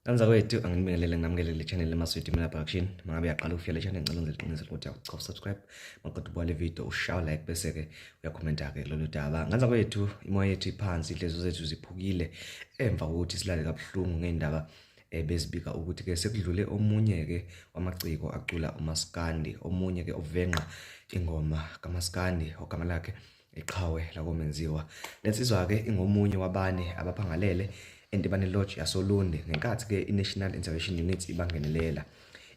Kanza kwethu angibingelele nginamukele le channel leMaswidi Mina Production. Mangabe uyaqala ukufika le channel ngicela ngiziqinise ukuthi uyakuchopha subscribe, maqedwe ubuka le video ushawa like bese ke uyakhomenta ke lolu daba. Kanza kwethu imoya yethu iphansi, inhliziyo zethu ziphukile emva kokuthi silale kabuhlungu ngendaba bezibika ukuthi ke sekudlule omunye ke wamaciko acula uMaskandi, omunye ke ovenqa ingoma kaMaskandi ogama lakhe Iqhawe la komenziwa. Lensizwa ke ingomunye wabane abaphangalele endibane lodge yasolunde ngenkathi ke iNational Intervention Unit ibangenelela.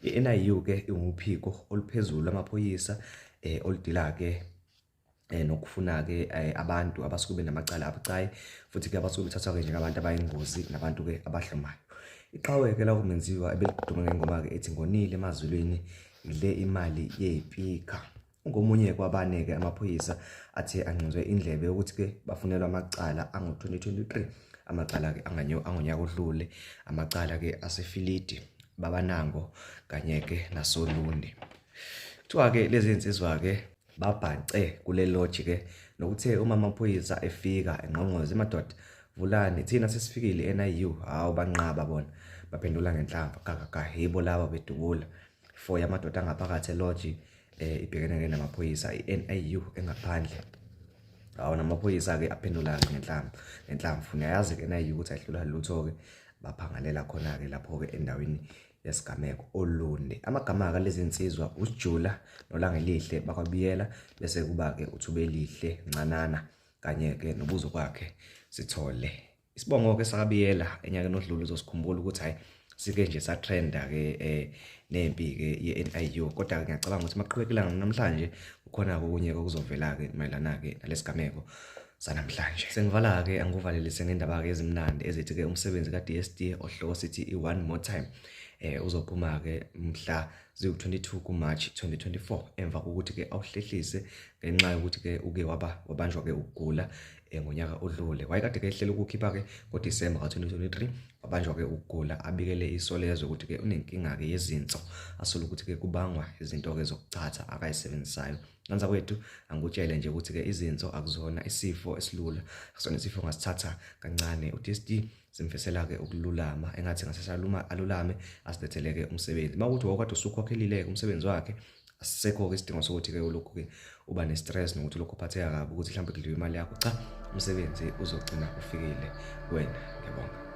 I-NIU ke inguphiko oluphezulu lamaphoyisa oludila ke nokufuna ke abantu abasuke benamacala abucayi futhi ke abasuke bethathwa ke njengabantu abayingozi nabantu ke abahlomayo. Iqhawe ke la komenziwa ebelidume ngengoma ke ethi ngonile emazulwini idle imali yepika. Ngomunye kwabane ke amaphoyisa athe anqinzwe indlebe ukuthi ke bafunelwa amacala ango-2023, amacala ke angonyaka odlule, amacala ke asefilidi babanango kanye ke nasolundi. Kuthiwa ke lezi insizwa ke babhance kule lodge ke nokuthe uma amaphoyisa efika engqongqoze madoda vulani thina sesifikile e-NIU, hawu banqaba bona baphendula ngenhlamba kakahibo laba bedubula. 4 yamadoda angaphakathi elodge ibhekene namaphoyisa i-NIU engaphandle. Hawu namaphoyisa ke aphendula ngenhlamba funa yazi ke NIU ukuthi ahlula lutho ke baphangalela khona ke lapho ke endaweni yesigameko olunde. Amagama ka lezi insizwa uSjula noLangelihle bakwabiyela bese kuba ke uThubelihle Ncanana kanye ke nobuzo kwakhe Sithole. Isibongo ke sakabiyela enyakeni odlule uzosikhumbula ukuthi hayi sike nje satrenda ke nempi ke ye-NIU, kodwa ngiyacabanga ukuthi maqhubekela namhlanje ukhona okunye okuzovela ke mayelana ke nalesigameko sanamhlanje. Sengivala ke anguvalelise ngendaba ke ezimnandi ezithi ke umsebenzi kaDSD ohloko sithi i-One More Time uzophuma ke mhla zi-22 kuMarch 2024 emva kokuthi ke awuhlehlise ngenxa yokuthi ke uke wabanjwa ke ukugula ngonyaka odlule. Wayekade ke ehlela ukukhipha ke ngoDisemba ka-2023 wabanjwa ke ukugula, abikele isolezo ukuthi ke unenkinga ke yezinso asole ukuthi ke kubangwa izinto ke zokuchatha akayisebenzisayo. Kanza kwethu angikutshele nje ukuthi ke izinso akuzona isifo esilula, akusona isifo ngasithatha kancane. uDSD simfisela ke ukululama, engathi ngasesaluma alulame asilethele ke umsebenzi. Mawukuthi wakade usukhokhelile umsebenzi wakhe asisekho ke isidingo sokuthi ke ulokhu ke uba ne-stress nokuthi lokho uphatheka kabi ukuthi mhlawumbe kudliwe imali yakho. Cha, umsebenzi uzogcina ufikile kuwena. Ngiyabonga.